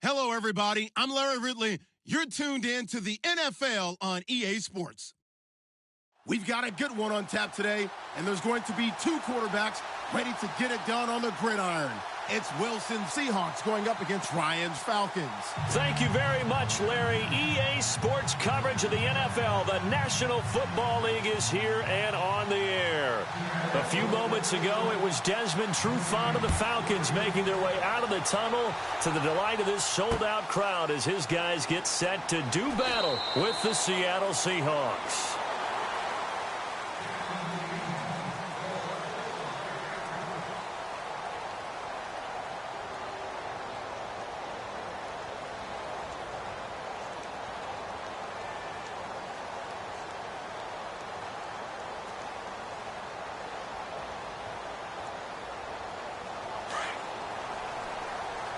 Hello, everybody. I'm Larry Ridley. You're tuned in to the NFL on EA Sports. We've got a good one on tap today, and there's going to be two quarterbacks ready to get it done on the gridiron. It's Wilson Seahawks going up against Ryan's Falcons. Thank you very much, Larry. EA Sports coverage of the NFL. The National Football League is here and on the air. A few moments ago, it was Desmond Trufant of the Falcons making their way out of the tunnel to the delight of this sold-out crowd as his guys get set to do battle with the Seattle Seahawks.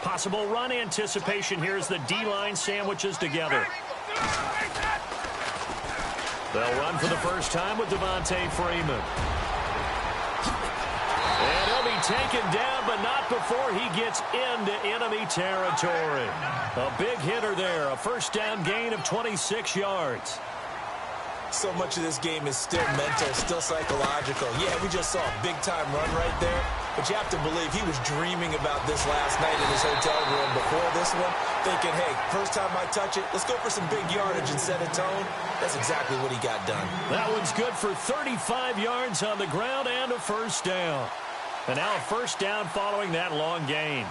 Possible run anticipation here as the D-line sandwiches together. They'll run for the first time with Devontae Freeman. And he'll be taken down, but not before he gets into enemy territory. A big hitter there, a first down gain of 26 yards. So much of this game is still mental, still psychological. Yeah, we just saw a big-time run right there, but you have to believe he was dreaming about this last night in his hotel room before this one, thinking, hey, first time I touch it, let's go for some big yardage and set a tone. That's exactly what he got done. That one's good for 35 yards on the ground and a first down. And now a first down following that long gain.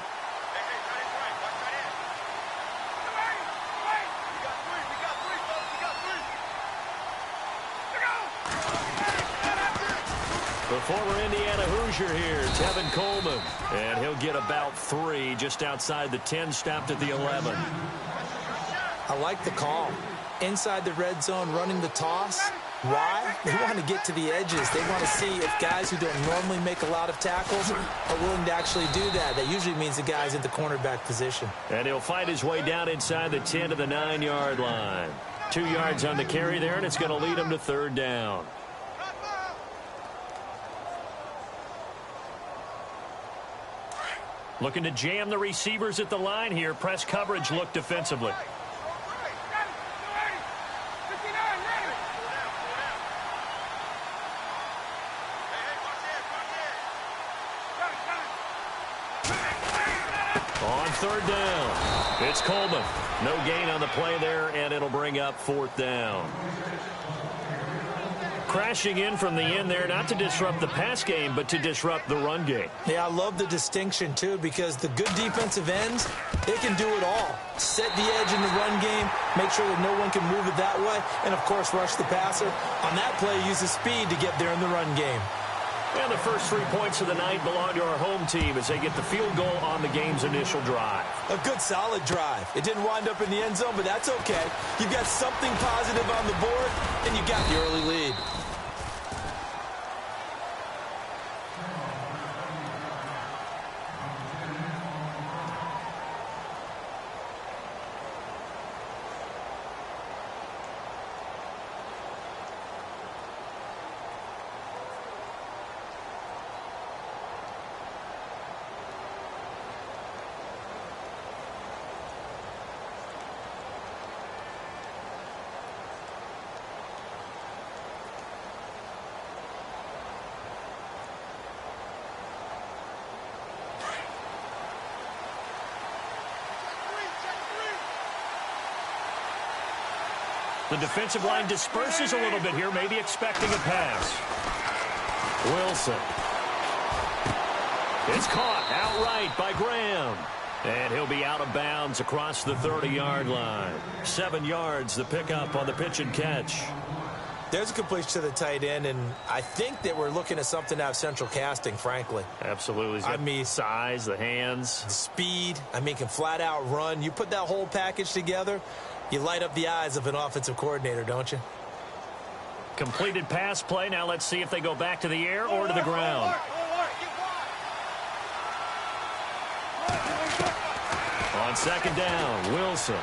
The former Indiana Hoosier here, Tevin Coleman. And he'll get about 3 just outside the 10, stopped at the 11. I like the call. Inside the red zone, running the toss. Why? They want to get to the edges. They want to see if guys who don't normally make a lot of tackles are willing to actually do that. That usually means the guy's at the cornerback position. And he'll fight his way down inside the 10 to the 9-yard line. 2 yards on the carry there, and it's going to lead him to third down. Looking to jam the receivers at the line here. Press coverage look defensively. On third down, it's Coleman. No gain on the play there, and it'll bring up fourth down. Crashing in from the end there, not to disrupt the pass game, but to disrupt the run game. Yeah, I love the distinction, too, because the good defensive ends, they can do it all. Set the edge in the run game, make sure that no one can move it that way, and, of course, rush the passer. On that play, use the speed to get there in the run game. And the first 3 points of the night belong to our home team as they get the field goal on the game's initial drive. A good, solid drive. It didn't wind up in the end zone, but that's okay. You've got something positive on the board, and you got the early lead. The defensive line disperses a little bit here, maybe expecting a pass. Wilson. It's caught outright by Graham. And he'll be out of bounds across the 30-yard line. 7 yards, the pickup on the pitch and catch. There's a completion to the tight end, and I think that we're looking at something out of central casting, frankly. Absolutely. I mean, size, the hands. Speed. I mean, can flat out run. You put that whole package together, you light up the eyes of an offensive coordinator, don't you? Completed pass play. Now let's see if they go back to the air or to the ground. On second down, Wilson.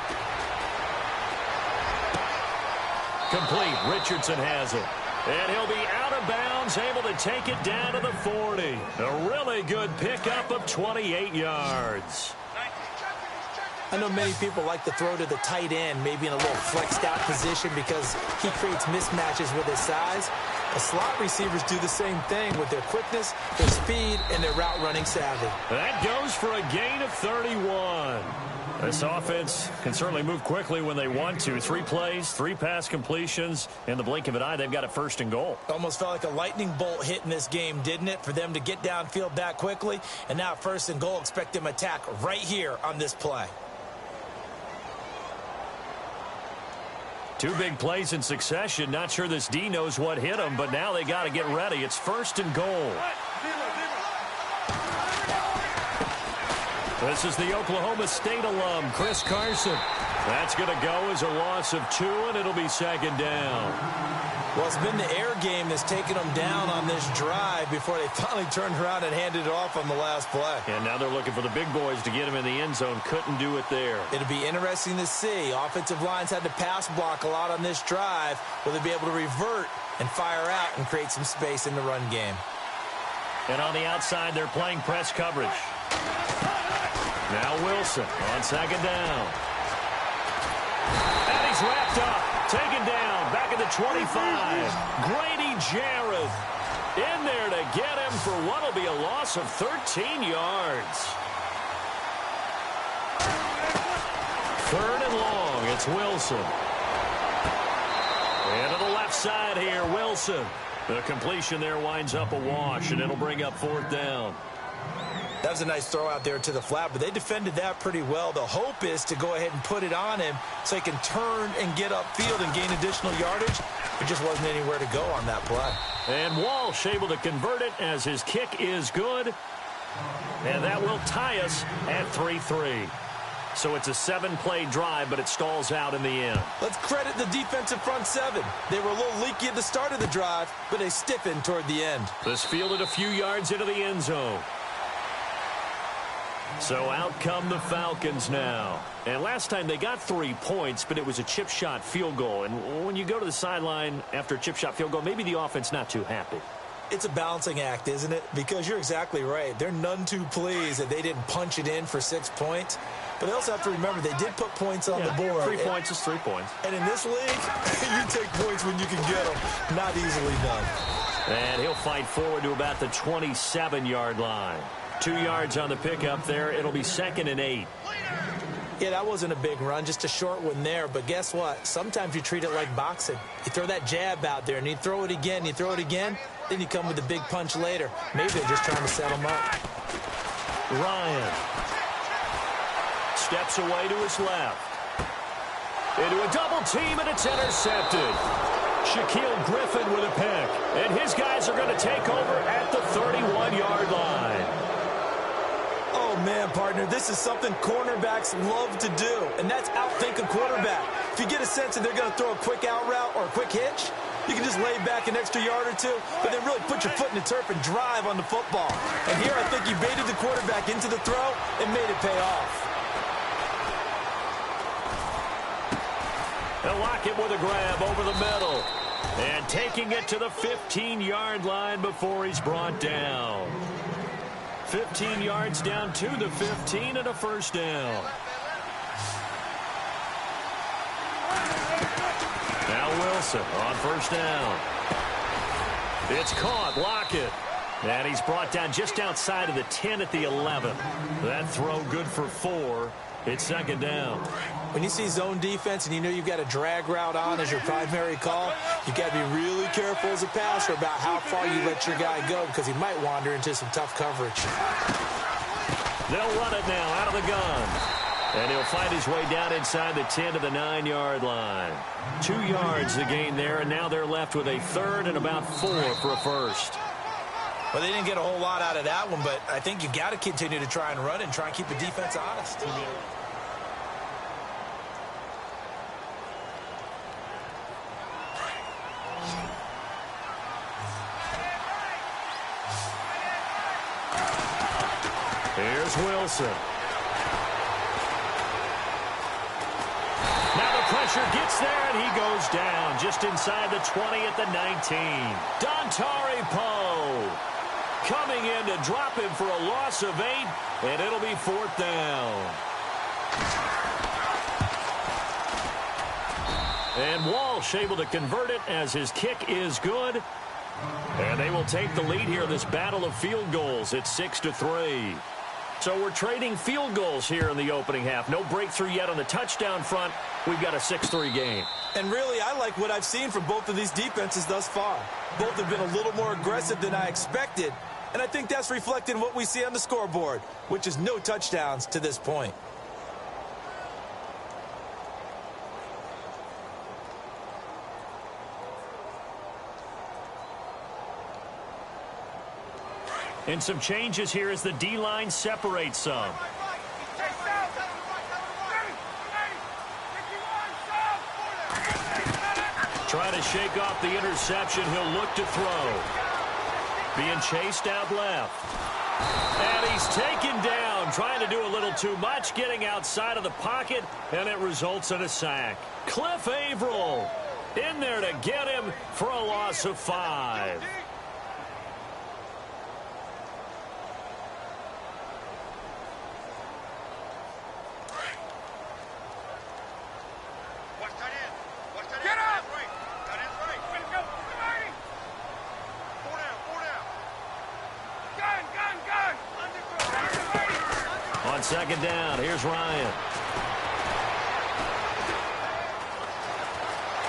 Complete. Richardson has it. And he'll be out of bounds, able to take it down to the 40. A really good pickup of 28 yards. I know many people like to throw to the tight end, maybe in a little flexed out position because he creates mismatches with his size. The slot receivers do the same thing with their quickness, their speed, and their route running savvy. That goes for a gain of 31. This offense can certainly move quickly when they want to. 3 plays, 3 pass completions. In the blink of an eye, they've got it first and goal. Almost felt like a lightning bolt hit in this game, didn't it? For them to get downfield that quickly. And now first and goal, expect them to attack right here on this play. 2 big plays in succession. Not sure this D knows what hit him, but now they got to get ready. It's first and goal. This is the Oklahoma State alum, Chris Carson. That's going to go as a loss of 2, and it'll be second down. Well, it's been the air game that's taken them down on this drive before they finally turned around and handed it off on the last play. And now they're looking for the big boys to get him in the end zone. Couldn't do it there. It'll be interesting to see. Offensive lines had to pass block a lot on this drive. Will they be able to revert and fire out and create some space in the run game? And on the outside, they're playing press coverage. Now Wilson on second down. And he's wrapped up. Taken down. Back at the 25. Grady Jarrett in there to get him for what will be a loss of 13 yards. 3rd and long. It's Wilson. And to the left side here, Wilson. The completion there winds up a wash, and it'll bring up 4th down. That was a nice throw out there to the flat, but they defended that pretty well. The hope is to go ahead and put it on him so he can turn and get upfield and gain additional yardage. There just wasn't anywhere to go on that play. And Walsh able to convert it as his kick is good. And that will tie us at 3-3. So it's a 7-play drive, but it stalls out in the end. Let's credit the defensive front 7. They were a little leaky at the start of the drive, but they stiffened toward the end. This fielded a few yards into the end zone. So out come the Falcons now. And last time they got 3 points, but it was a chip shot field goal. And when you go to the sideline after a chip shot field goal, maybe the offense not too happy. It's a balancing act, isn't it? Because you're exactly right. They're none too pleased that they didn't punch it in for 6 points. But they also have to remember they did put points on the board. 3 points is 3 points. And in this league, you take points when you can get them. Not easily done. And he'll fight forward to about the 27-yard line. 2 yards on the pickup there. It'll be 2nd and 8. Yeah, that wasn't a big run, just a short one there. But guess what? Sometimes you treat it like boxing. You throw that jab out there, and you throw it again, you throw it again, then you come with a big punch later. Maybe they're just trying to set them up. Ryan steps away to his left. Into a double team, and it's intercepted. Shaquille Griffin with a pick. And his guys are going to take over at the 31-yard line. Oh, man, partner, this is something cornerbacks love to do, and that's outthink a quarterback. If you get a sense that they're going to throw a quick out route or a quick hitch, you can just lay back an extra yard or 2, but then really put your foot in the turf and drive on the football. And here I think he baited the quarterback into the throw and made it pay off. They'll lock it with a grab over the middle. And taking it to the 15-yard line before he's brought down. 15 yards down to the 15 and a first down. Now Wilson on first down. It's caught. Lockett. And he's brought down just outside of the 10 at the 11. That throw good for 4. It's second down. When you see zone defense and you know you've got a drag route on as your primary call, you've got to be really careful as a passer about how far you let your guy go because he might wander into some tough coverage. They'll run it now out of the gun. And he'll find his way down inside the 10 to the 9-yard line. 2 yards the gain there, and now they're left with a 3rd and about 4 for a first. Well, they didn't get a whole lot out of that one, but I think you got to continue to try and run and try and keep the defense honest. Here's Wilson. Now the pressure gets there, and he goes down just inside the 20 at the 19. Dontari Poe coming in to drop him for a loss of 8, and it'll be 4th down. And Walsh able to convert it as his kick is good. And they will take the lead here in this battle of field goals. It's 6-3. So we're trading field goals here in the opening half. No breakthrough yet on the touchdown front. We've got a 6-3 game. And really, I like what I've seen from both of these defenses thus far. Both have been a little more aggressive than I expected. And I think that's reflected in what we see on the scoreboard, which is no touchdowns to this point. And some changes here as the D-line separates some. Trying to shake off the interception. He'll look to throw. Being chased out left. And he's taken down, trying to do a little too much, getting outside of the pocket, and it results in a sack. Cliff Averill in there to get him for a loss of 5. On second down, here's Ryan.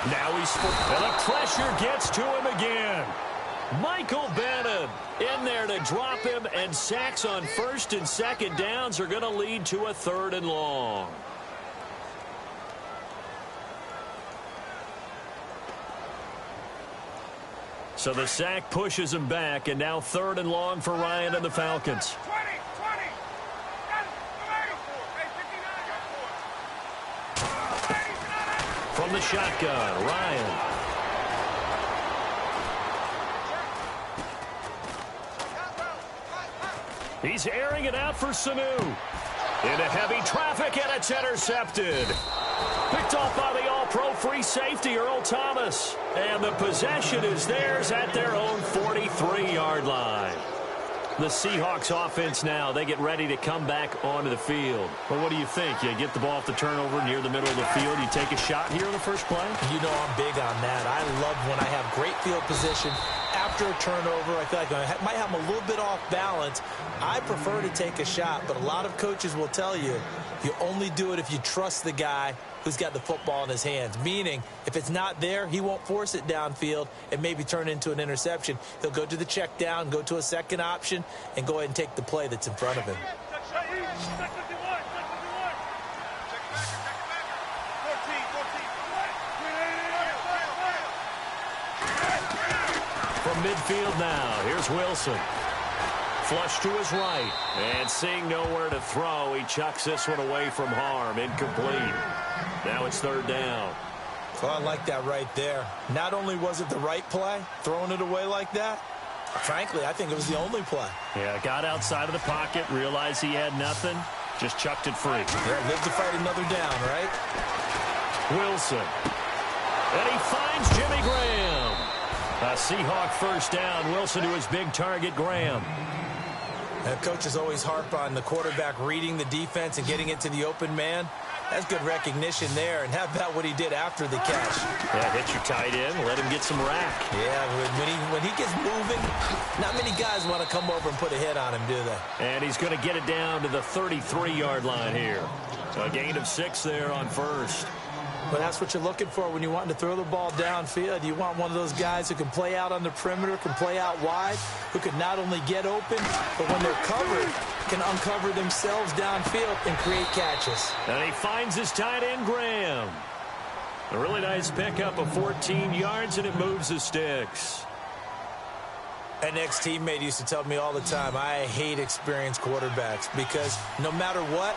Now he's and the pressure gets to him again. Michael Bannon in there to drop him, and sacks on first and second downs are going to lead to a 3rd and long. So the sack pushes him back, and now 3rd and long for Ryan and the Falcons. From the shotgun, Ryan. He's airing it out for Sanu. Into heavy traffic, and it's intercepted. Picked off by the all-pro free safety, Earl Thomas. And the possession is theirs at their own 43-yard line. The Seahawks offense now, they get ready to come back onto the field. Well, what do you think? You get the ball off the turnover near the middle of the field, you take a shot here on the first play? You know I'm big on that. I love when I have great field position after a turnover. I feel like I might have them a little bit off balance. I prefer to take a shot, but a lot of coaches will tell you, you only do it if you trust the guy who's got the football in his hands. Meaning, if it's not there, he won't force it downfield and maybe turn into an interception. He'll go to the check down, go to a second option, and go ahead and take the play that's in front of him. From midfield now, here's Wilson. Flush to his right, and seeing nowhere to throw, he chucks this one away from harm. Incomplete. Now it's 3rd down. Well, I like that right there. Not only was it the right play, throwing it away like that, frankly, I think it was the only play. Yeah, got outside of the pocket, realized he had nothing, just chucked it free. Yeah, live to fight another down, right? Wilson. And he finds Jimmy Graham. A Seahawk first down. Wilson to his big target, Graham. And coaches always harp on the quarterback reading the defense and getting it to the open man. That's good recognition there. And how about what he did after the catch? Yeah, hit your tight end, let him get some rack. Yeah, when he gets moving, not many guys want to come over and put a hit on him, do they? And he's going to get it down to the 33-yard line here. So a gain of 6 there on first. But that's what you're looking for when you're wanting to throw the ball downfield. You want one of those guys who can play out on the perimeter, can play out wide, who can not only get open, but when they're covered, can uncover themselves downfield and create catches. And he finds his tight end, Graham. A really nice pickup of 14 yards, and it moves the sticks. An ex-teammate used to tell me all the time, I hate experienced quarterbacks because no matter what,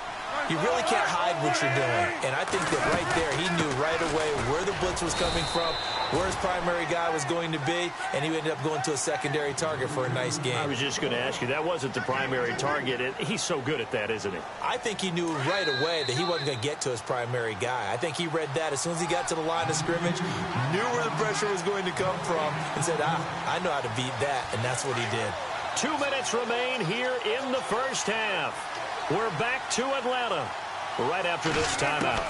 you really can't hide what you're doing. And I think that right there, he knew right away where the blitz was coming from, where his primary guy was going to be, and he ended up going to a secondary target for a nice game. I was just going to ask you, that wasn't the primary target. He's so good at that, isn't he? I think he knew right away that he wasn't going to get to his primary guy. I think he read that as soon as he got to the line of scrimmage, knew where the pressure was going to come from, and said, I know how to beat that, and that's what he did. 2 minutes remain here in the first half. We're back to Atlanta right after this timeout.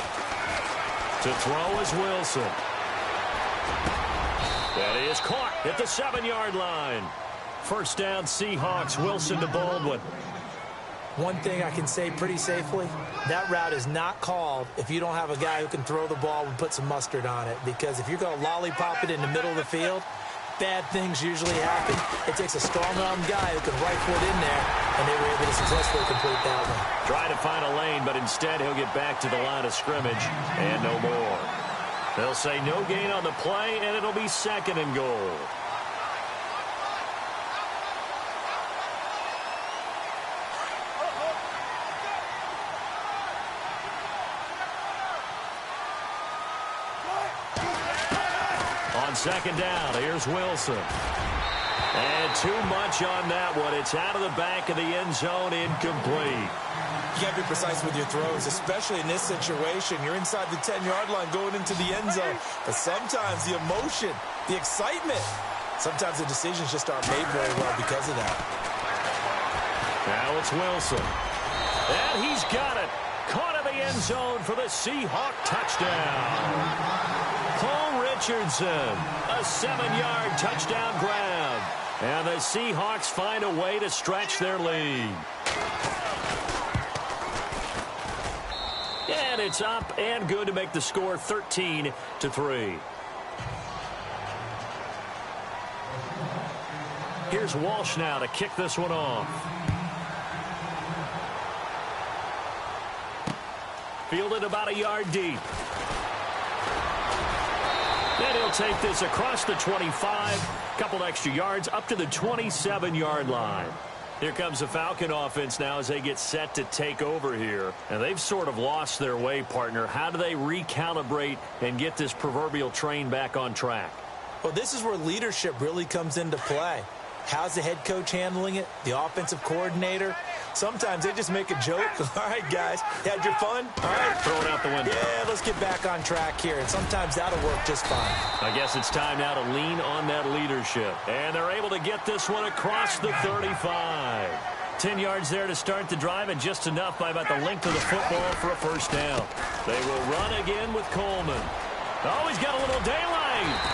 To throw is Wilson. That is caught at the 7-yard line. First down, Seahawks. Wilson to Baldwin. One thing I can say pretty safely, that route is not called if you don't have a guy who can throw the ball and put some mustard on it. Because if you're going to lollipop it in the middle of the field, bad things usually happen. It takes a strong-armed guy who can rifle it in there, and they were able to successfully complete that one. Trying to find a lane, but instead he'll get back to the line of scrimmage and no more. They'll say no gain on the play, and it'll be 2nd and goal. On 2nd down, here's Wilson. And too much on that one. It's out of the back of the end zone, incomplete. You can't be precise with your throws, especially in this situation. You're inside the 10-yard line going into the end zone. But sometimes the emotion, the excitement, sometimes the decisions just aren't made very well because of that. Now it's Wilson. And he's got it. Caught in the end zone for the Seahawk touchdown. Cole Richardson, a 7-yard touchdown grab. And the Seahawks find a way to stretch their lead. And it's up and good to make the score 13-3. Here's Walsh now to kick this one off. Fielded about a yard deep. Then he'll take this across the 25, couple extra yards up to the 27-yard line. Here comes the Falcon offense now as they get set to take over here. And they've sort of lost their way, partner. How do they recalibrate and get this proverbial train back on track? Well, this is where leadership really comes into play. How's the head coach handling it? The offensive coordinator? Sometimes they just make a joke. All right, guys, had your fun? All right. Throw it out the window. Yeah, let's get back on track here. And sometimes that'll work just fine. I guess it's time now to lean on that leadership. And they're able to get this one across the 35. 10 yards there to start the drive, and just enough by about the length of the football for a first down. They will run again with Coleman. Oh, he's got a little daylight.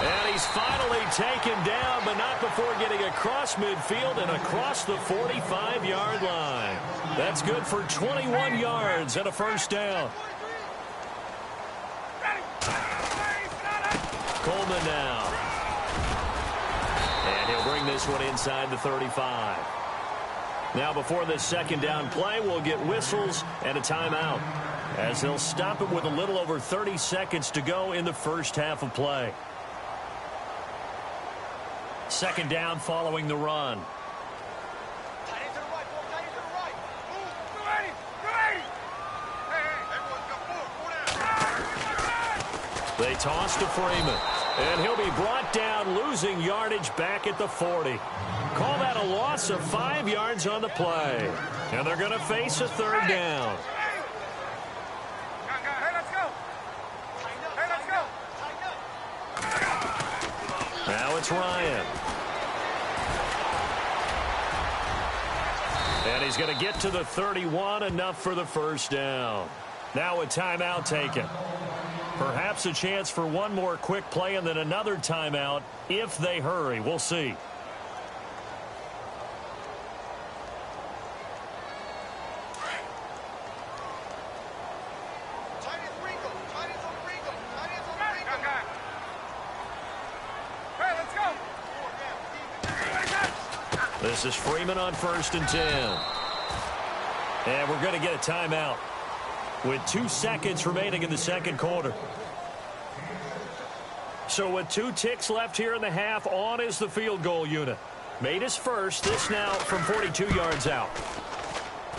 And he's finally taken down, but not before getting across midfield and across the 45-yard line. That's good for 21 yards and a first down. Coleman now. And he'll bring this one inside the 35. Now before this 2nd down play, we'll get whistles and a timeout, as they'll stop it with a little over 30 seconds to go in the first half of play. 2nd down following the run. They toss to Freeman, and he'll be brought down, losing yardage back at the 40. Call that a loss of 5 yards on the play. And they're going to face a 3rd down. Now it's Ryan. And he's going to get to the 31, enough for the first down. Now a timeout taken. Perhaps a chance for one more quick play and then another timeout if they hurry. We'll see. This is Freeman on 1st and 10. And we're going to get a timeout with 2 seconds remaining in the 2nd quarter. So with 2 ticks left here in the half, on is the field goal unit. Made his first, this now from 42 yards out.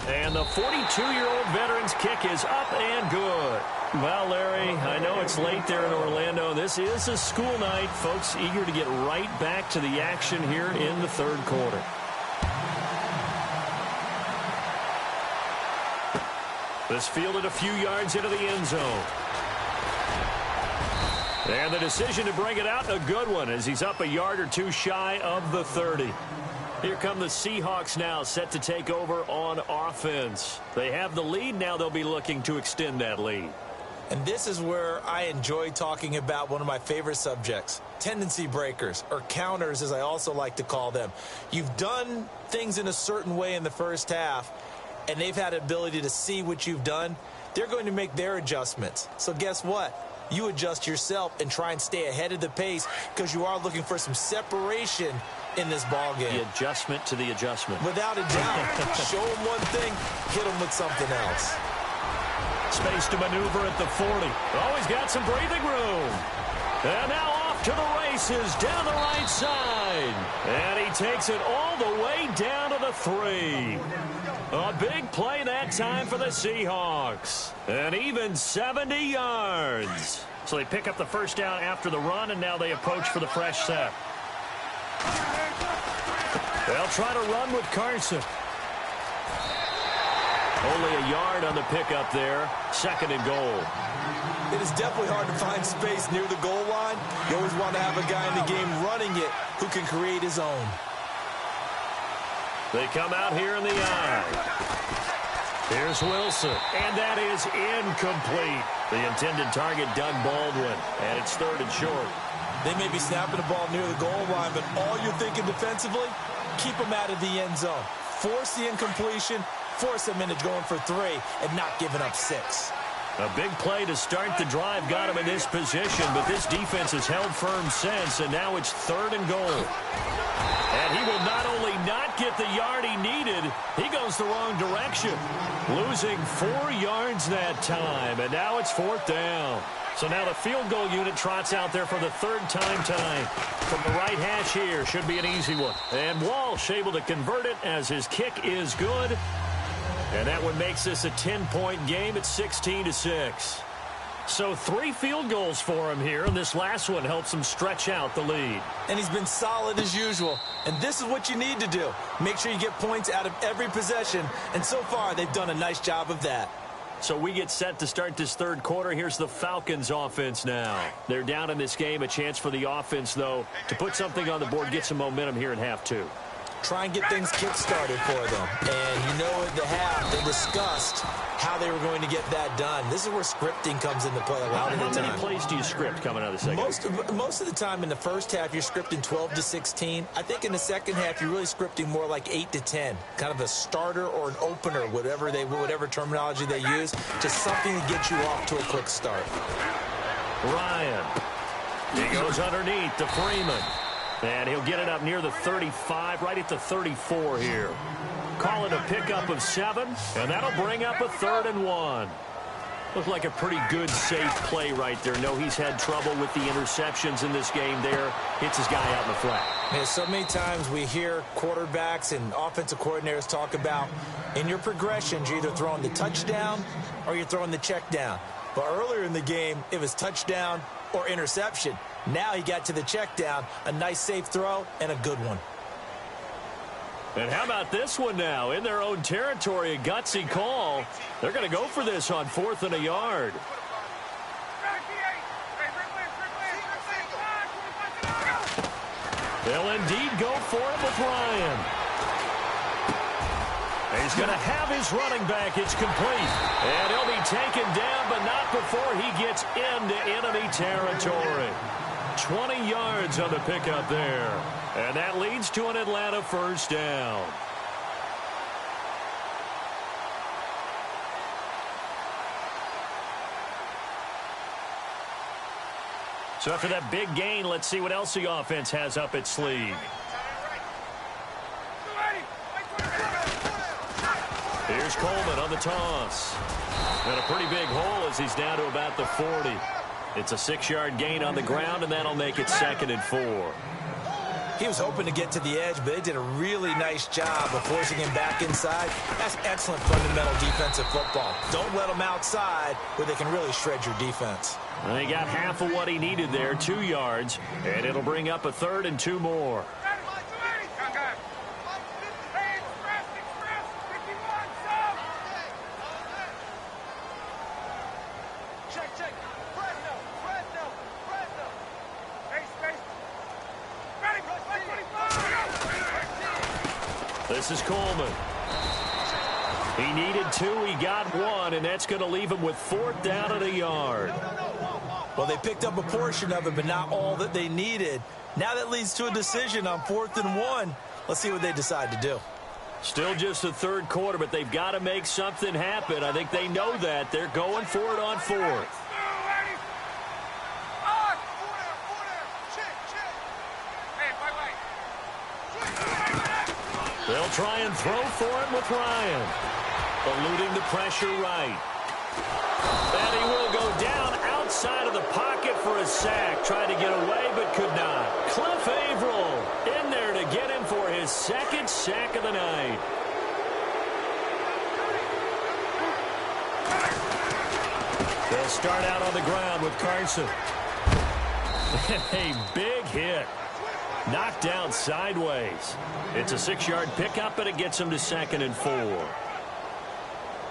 And the 42-year-old veteran's kick is up and good. Well, Larry, I know it's late there in Orlando. This is a school night. Folks eager to get right back to the action here in the 3rd quarter. This fielded a few yards into the end zone. And the decision to bring it out, a good one, as he's up a yard or 2 shy of the 30. Here come the Seahawks now, set to take over on offense. They have the lead. Now they'll be looking to extend that lead. And this is where I enjoy talking about one of my favorite subjects, tendency breakers, or counters as I also like to call them. You've done things in a certain way in the first half, and they've had an ability to see what you've done. They're going to make their adjustments. So guess what? You adjust yourself and try and stay ahead of the pace because you are looking for some separation in this ball game. The adjustment to the adjustment. Without a doubt. Show them one thing, hit them with something else. Space to maneuver at the 40. Oh, he's got some breathing room. And now off to the races down the right side. And he takes it all the way down to the 3. A big play that time for the Seahawks. And even 70 yards. So they pick up the first down after the run, and now they approach for the fresh set. They'll try to run with Carson. Only a yard on the pickup there. 2nd and goal. It is definitely hard to find space near the goal line. You always want to have a guy in the game running it who can create his own. They come out here in the eye. Here's Wilson, and that is incomplete. The intended target, Doug Baldwin, and it's 3rd and short. They may be snapping the ball near the goal line, but all you're thinking defensively, keep them out of the end zone. Force the incompletion, force them into going for 3, and not giving up 6. A big play to start the drive got him in this position, but this defense has held firm since, and now it's 3rd and goal. And he will not only not get the yard he needed, he goes the wrong direction, losing 4 yards that time, and now it's 4th down. So now the field goal unit trots out there for the 3rd time tonight. From the right hash here, should be an easy one. And Walsh able to convert it as his kick is good. And that one makes this a 10-point game at 16-6. So 3 field goals for him here, and this last one helps him stretch out the lead. And he's been solid as usual. And this is what you need to do. Make sure you get points out of every possession. And so far, they've done a nice job of that. So we get set to start this 3rd quarter. Here's the Falcons offense now. They're down in this game. A chance for the offense, though, to put something on the board, get some momentum here in half 2. Try and get things kick-started for them. And you know at the half, they discussed how they were going to get that done. This is where scripting comes into play a lot of the time. How many plays do you script coming out of the second? Most of the time in the first half, you're scripting 12 to 16. I think in the second half, you're really scripting more like 8 to 10. Kind of a starter or an opener, whatever terminology they use. Just something to get you off to a quick start. Ryan. He goes underneath to Freeman. And he'll get it up near the 35, right at the 34 here. Call it a pickup of 7, and that'll bring up a 3rd and 1. Looks like a pretty good, safe play right there. No, he's had trouble with the interceptions in this game there. Hits his guy out in the flat. Yeah, so many times we hear quarterbacks and offensive coordinators talk about in your progressions, you're either throwing the touchdown or you're throwing the check down. But earlier in the game, it was touchdown or interception. Now he got to the check down, a nice safe throw, and a good one. And how about this one now? In their own territory, a gutsy call. They're going to go for this on 4th and a yard. They'll indeed go for it with Ryan. He's going to have his running back. It's complete. And he'll be taken down, but not before he gets into enemy territory. 20 yards on the pickup there. And that leads to an Atlanta first down. So after that big gain, let's see what else the offense has up its sleeve. Here's Coleman on the toss. And a pretty big hole as he's down to about the 40. It's a 6-yard gain on the ground, and that'll make it 2nd and 4. He was hoping to get to the edge, but they did a really nice job of forcing him back inside. That's excellent fundamental defensive football. Don't let them outside where they can really shred your defense. And he got half of what he needed there, 2 yards, and it'll bring up a 3rd and 2 more. This is Coleman. He needed 2, he got 1, and that's going to leave him with 4th down and a yard. Well, they picked up a portion of it, but not all that they needed. Now that leads to a decision on 4th and 1. Let's see what they decide to do. Still just the third quarter, but they've got to make something happen. I think they know that. They're going for it on 4th. They'll try and throw for it with Ryan. Eluding the pressure right. And he will go down outside of the pocket for a sack. Tried to get away, but could not. Cliff Averill in there to get him for his 2nd sack of the night. They'll start out on the ground with Carson. A big hit. Knocked down sideways. It's a 6-yard pickup, and it gets him to 2nd and 4.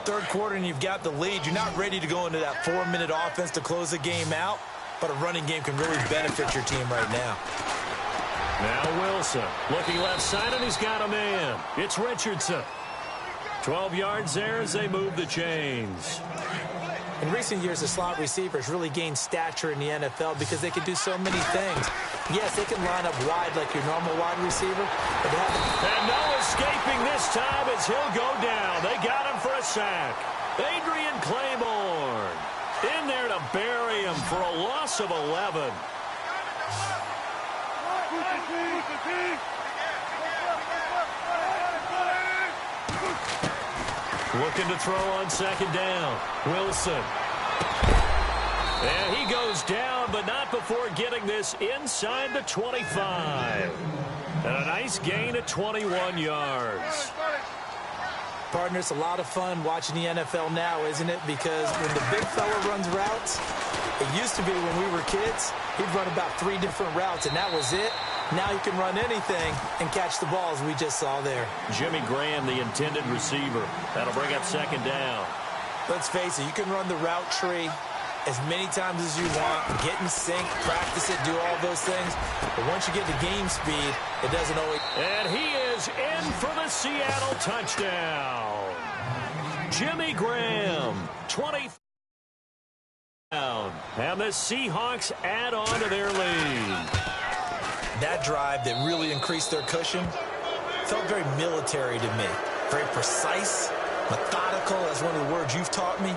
Third quarter, and you've got the lead. You're not ready to go into that 4-minute offense to close the game out, but a running game can really benefit your team right now. Now Wilson looking left side, and he's got a man. It's Richardson. 12 yards there as they move the chains. In recent years, the slot receivers really gained stature in the NFL because they can do so many things. Yes, they can line up wide like your normal wide receiver, but they have... And no escaping this time as he'll go down. They got him for a sack. Adrian Claiborne in there to bury him for a loss of 11. Looking to throw on 2nd down. Wilson. And he goes down, but not before getting this inside the 25. And a nice gain of 21 yards. Partner, it's a lot of fun watching the NFL now, isn't it? Because when the big fella runs routes, it used to be when we were kids, he'd run about 3 different routes, and that was it. Now you can run anything and catch the ball, as we just saw there. Jimmy Graham, the intended receiver. That'll bring up 2nd down. Let's face it, you can run the route tree as many times as you want, get in sync, practice it, do all those things. But once you get to game speed, it doesn't always... And he is in for the Seattle touchdown. Jimmy Graham, 20 down. And the Seahawks add on to their lead. That drive that really increased their cushion felt very military to me. Very precise, methodical, that's one of the words you've taught me.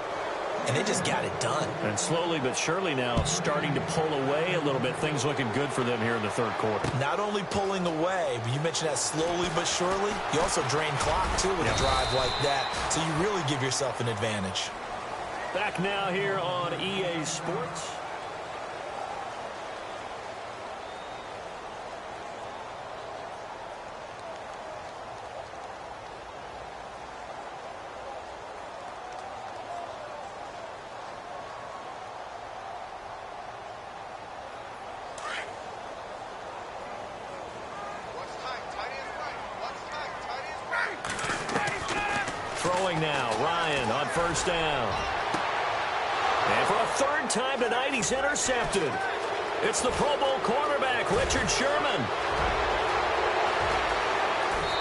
And they just got it done. And slowly but surely now starting to pull away a little bit. Things looking good for them here in the third quarter. Not only pulling away, but you mentioned that slowly but surely. You also drain clock, too, with a drive like that. So you really give yourself an advantage. Back now here on EA Sports. Throwing now, Ryan on 1st down. And for a 3rd time tonight, he's intercepted. It's the Pro Bowl cornerback, Richard Sherman.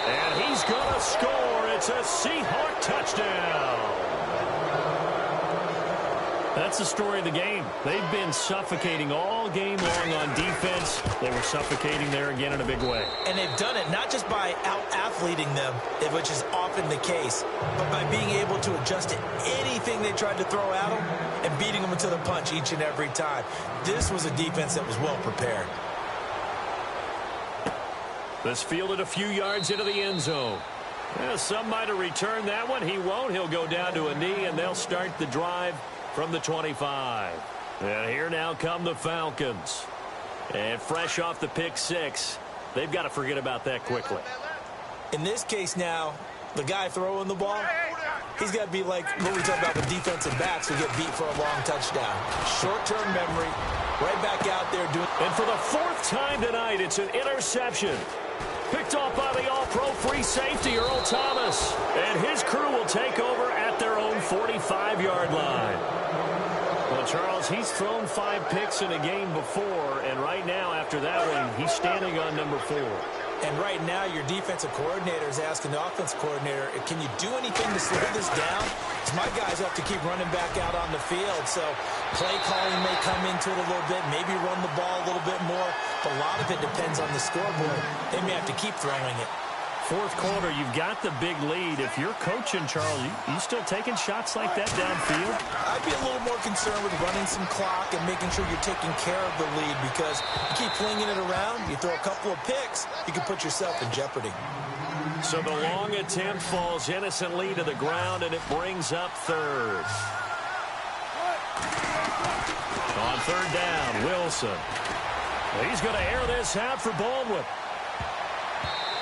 And he's going to score. It's a Seahawk touchdown. That's the story of the game. They've been suffocating all game long on defense. They were suffocating there again in a big way. And they've done it not just by out-athleting them, which is often the case, but by being able to adjust to anything they tried to throw at them and beating them to the punch each and every time. This was a defense that was well prepared. This fielded a few yards into the end zone. Well, some might have returned that one. He won't. He'll go down to a knee, and they'll start the drive from the 25. And here now come the Falcons. And fresh off the pick 6, they've got to forget about that quickly. In this case now, the guy throwing the ball, he's got to be like what we talk about with defensive backs who get beat for a long touchdown. Short-term memory, right back out there doing... And for the 4th time tonight, it's an interception. Picked off by the all-pro free safety, Earl Thomas. And his crew will take over at their own 45-yard line. Well, Charles, he's thrown 5 picks in a game before, and right now, after that one, he's standing on number 4. And right now, your defensive coordinator is asking the offensive coordinator, can you do anything to slow this down? Because my guys have to keep running back out on the field. So play calling may come into it a little bit, maybe run the ball a little bit more. But a lot of it depends on the scoreboard. They may have to keep throwing it. Fourth quarter, you've got the big lead. If you're coaching, Charles, you still taking shots like that downfield? I'd be a little more concerned with running some clock and making sure you're taking care of the lead, because you keep flinging it around, you throw a couple of picks, you can put yourself in jeopardy. So the long attempt falls innocently to the ground, and it brings up third. On third down, Wilson. He's going to air this out for Baldwin.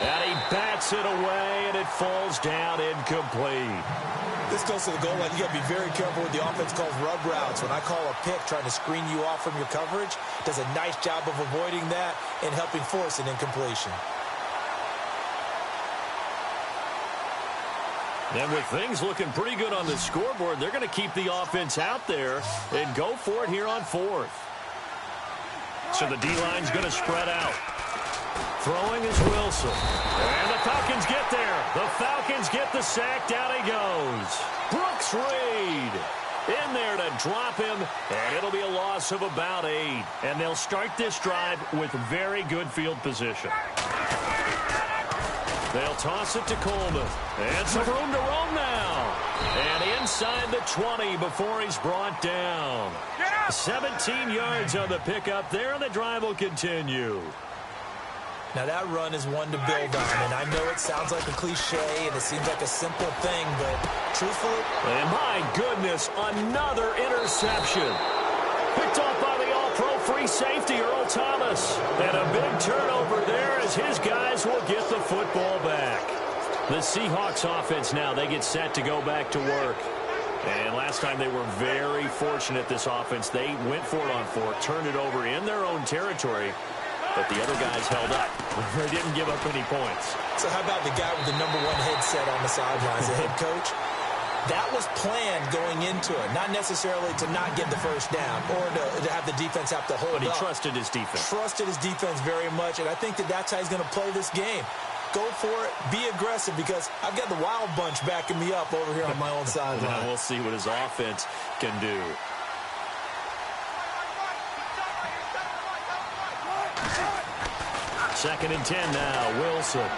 And he bats it away, and it falls down incomplete. This goes to the goal line. You got to be very careful with the offense calls rub routes. When I call a pick trying to screen you off from your coverage, does a nice job of avoiding that and helping force an incompletion. And with things looking pretty good on the scoreboard, they're going to keep the offense out there and go for it here on fourth. So the D-line's going to spread out. Throwing is Wilson. And the Falcons get there. The Falcons get the sack. Down he goes. Brooks Reed in there to drop him. And it'll be a loss of about 8. And they'll start this drive with very good field position. They'll toss it to Coleman. And some room to roam now. And inside the 20 before he's brought down. 17 yards on the pickup there, and the drive will continue. Now that run is one to build on, and I know it sounds like a cliche and it seems like a simple thing, but truthfully... And my goodness, another interception. Picked off by the all-pro free safety, Earl Thomas. And a big turnover there as his guys will get the football back. The Seahawks offense now, they get set to go back to work. And last time they were very fortunate, this offense. They went for it on fourth, turned it over in their own territory. But the other guys held up. They didn't give up any points. So how about the guy with the #1 headset on the sidelines, the head coach? That was planned going into it. Not necessarily to not get the first down or to have the defense have to hold up. But he trusted his defense. Trusted his defense very much, and I think that's how he's going to play this game. Go for it. Be aggressive, because I've got the wild bunch backing me up over here on my own sideline. Now we'll see what his offense can do. Second and 10 now. Wilson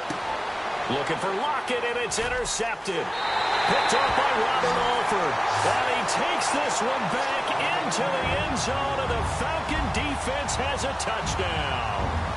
looking for Lockett, and it's intercepted. Picked off by Robert Alford. And he takes this one back into the end zone, and the Falcon defense has a touchdown.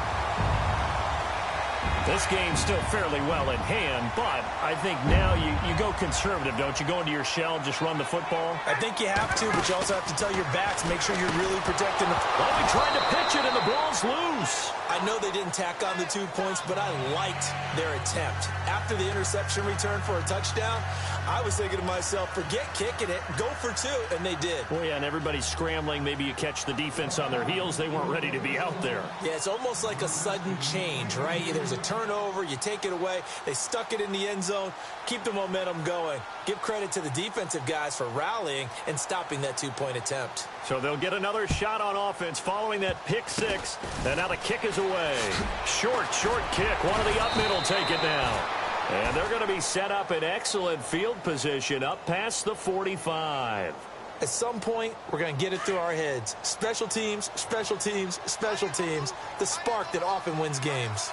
This game's still fairly well in hand, but I think now you go conservative, don't you? Go into your shell, just run the football? I think you have to, but you also have to tell your backs, make sure you're really protecting the... Well, he tried to pitch it, and the ball's loose. I know they didn't tack on the 2 points, but I liked their attempt. After the interception return for a touchdown, I was thinking to myself, forget kicking it, go for 2, and they did. Well, yeah, and everybody's scrambling. Maybe you catch the defense on their heels. They weren't ready to be out there. Yeah, it's almost like a sudden change, right? There's a turnover, you take it away, they stuck it in the end zone, keep the momentum going. Give credit to the defensive guys for rallying and stopping that 2-point attempt. So they'll get another shot on offense following that pick 6, and now the kick is away. Short kick. One of the up middle take it now. And they're going to be set up in excellent field position up past the 45. At some point, we're going to get it through our heads. Special teams, special teams, special teams. The spark that often wins games.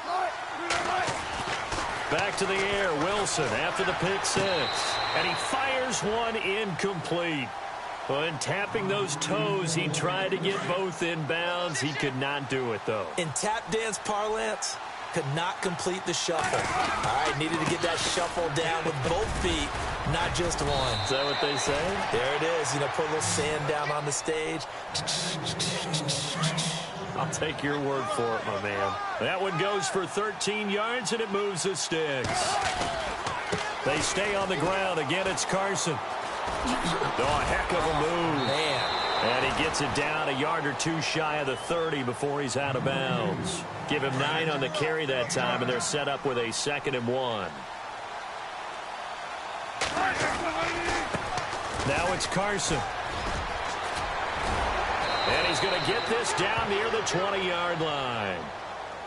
Back to the air, Wilson after the pick 6. And he fires one incomplete. When tapping those toes, he tried to get both in bounds. He could not do it, though. In tap dance parlance, could not complete the shuffle. All right, needed to get that shuffle down with both feet, not just one. Is that what they say? There it is. You know, put a little sand down on the stage. I'll take your word for it, my man. That one goes for 13 yards, and it moves the sticks. They stay on the ground. Again, it's Carson. Oh, a heck of a move. Man. And he gets it down a yard or two shy of the 30 before he's out of bounds. Give him 9 on the carry that time, and they're set up with a 2nd and 1. Now it's Carson. And he's going to get this down near the 20-yard line.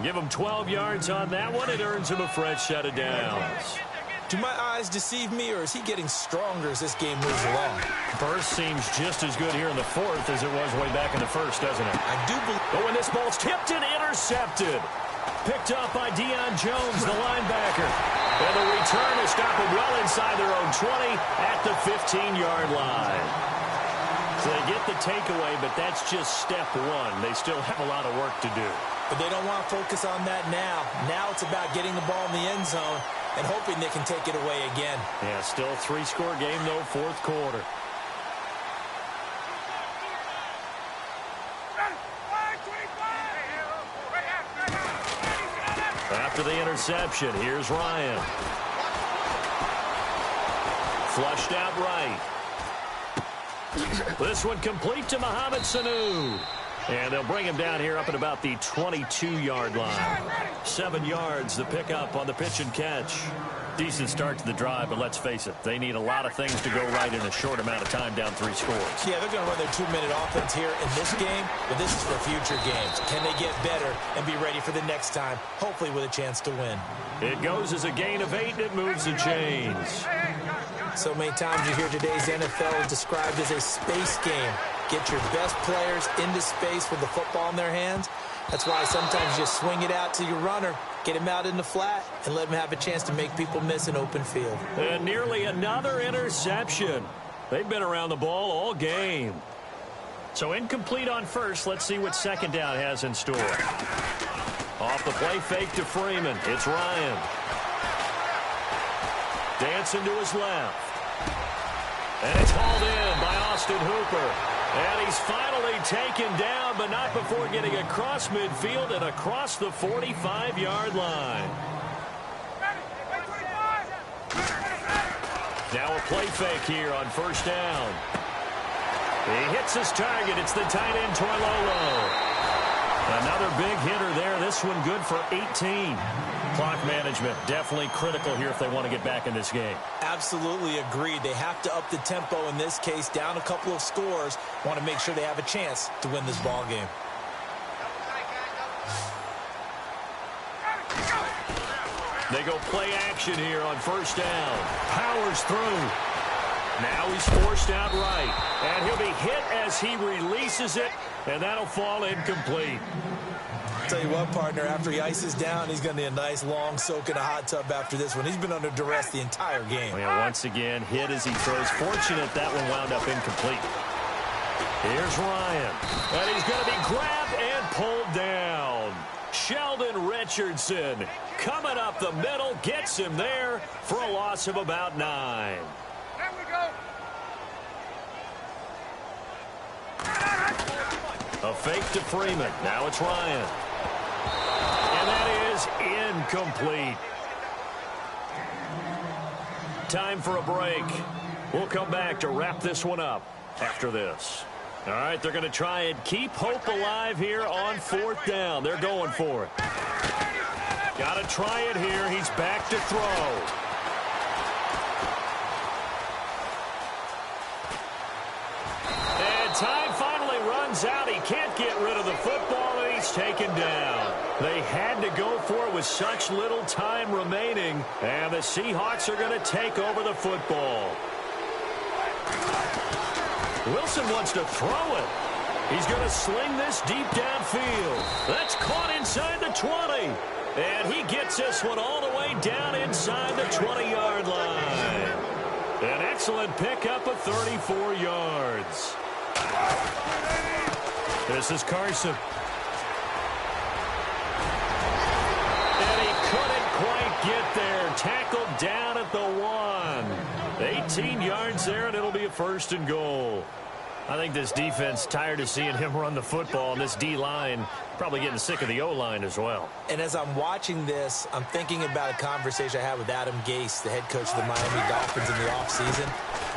Give him 12 yards on that one. It earns him a fresh set of downs. Do my eyes deceive me, or is he getting stronger as this game moves along? Burst seems just as good here in the fourth as it was way back in the first, doesn't it? I do believe... But when this ball's tipped and intercepted. Picked up by Deion Jones, the linebacker. And the return is stopped well inside their own 20 at the 15-yard line. So they get the takeaway, but that's just step one. They still have a lot of work to do. But they don't want to focus on that now. Now it's about getting the ball in the end zone and hoping they can take it away again. Yeah, still a three-score game, though, fourth quarter. After the interception, here's Ryan. Flushed out right. This one complete to Mohamed Sanu. And they'll bring him down here up at about the 22-yard line. 7 yards, the pickup on the pitch and catch. Decent start to the drive, but let's face it, they need a lot of things to go right in a short amount of time down 3 scores. Yeah, they're going to run their 2-minute offense here in this game, but this is for future games. Can they get better and be ready for the next time, hopefully with a chance to win? It goes as a gain of 8, and it moves the chains. So many times you hear today's NFL described as a space game. Get your best players into space with the football in their hands. That's why sometimes you just swing it out to your runner, get him out in the flat, and let him have a chance to make people miss an open field. And nearly another interception. They've been around the ball all game. So incomplete on first. Let's see what second down has in store. Off the play fake to Freeman. It's Ryan. Dancing to his left. And it's hauled in by Austin Hooper. And he's finally taken down, but not before getting across midfield and across the 45-yard line. Now a play fake here on first down. He hits his target. It's the tight end, Toilolo. Another big hitter there. This one good for 18. Clock management definitely critical here if they want to get back in this game. Absolutely agreed. They have to up the tempo in this case, down a couple of scores. Want to make sure they have a chance to win this ball game. They go play action here on first down. Powers through. Now he's forced out right. And he'll be hit as he releases it, and that'll fall incomplete. Tell you what, partner, after he ices down, he's going to need a nice long soak in a hot tub after this one. He's been under duress the entire game. Well, yeah, once again, hit as he throws. Fortunate that one wound up incomplete. Here's Ryan. And he's going to be grabbed and pulled down. Sheldon Richardson coming up the middle, gets him there for a loss of about 9. There we go. A fake to Freeman. Now it's Ryan. And that is incomplete. Time for a break. We'll come back to wrap this one up after this. All right, they're going to try and keep hope alive here on fourth down. They're going for it. Got to try it here. He's back to throw. And time finally runs out. He can't get rid of the football, and he's taken down. They had to go for it with such little time remaining, and the Seahawks are going to take over the football. Wilson wants to throw it. He's going to sling this deep downfield. That's caught inside the 20. And he gets this one all the way down inside the 20-yard line. An excellent pickup of 34 yards. This is Carson. And he couldn't quite get there. Tackled down at the 1. 18 yards there, and it'll be a first and goal. I think this defense tired of seeing him run the football, and this D-line probably getting sick of the O-line as well. And as I'm watching this, I'm thinking about a conversation I had with Adam Gase, the head coach of the Miami Dolphins in the offseason.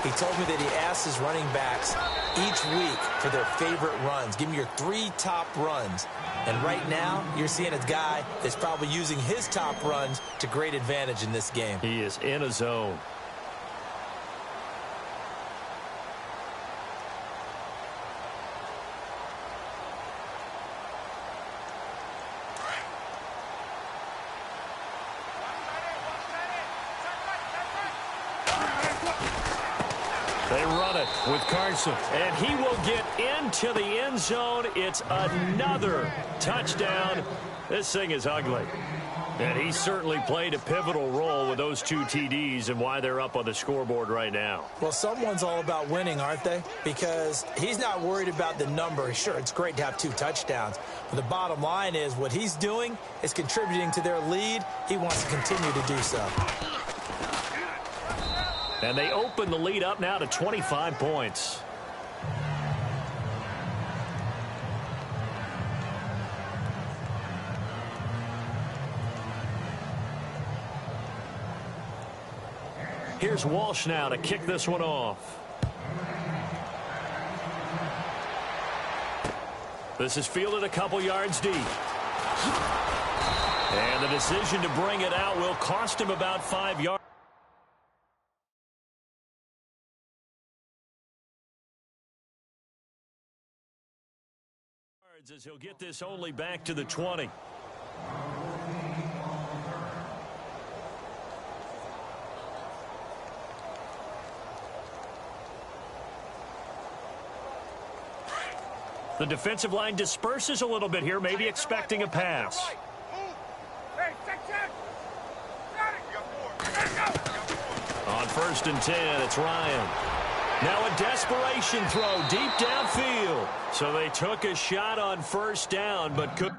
He told me that he asked his running backs each week for their favorite runs. Give me your 3 top runs. And right now, you're seeing a guy that's probably using his top runs to great advantage in this game. He is in a zone. it with Carson. And he will get into the end zone. It's another touchdown. This thing is ugly. And he certainly played a pivotal role with those 2 TDs and why they're up on the scoreboard right now. Well, someone's all about winning, aren't they? Because he's not worried about the number. Sure, it's great to have 2 touchdowns. But the bottom line is what he's doing is contributing to their lead. He wants to continue to do so. And they open the lead up now to 25 points. Here's Walsh now to kick this one off. This is fielded a couple yards deep. And the decision to bring it out will cost him about 5 yards. As he'll get this only back to the 20. The defensive line disperses a little bit here, maybe expecting a pass. On 1st and 10, it's Ryan. Now a desperation throw deep downfield. So they took a shot on 1st down, but could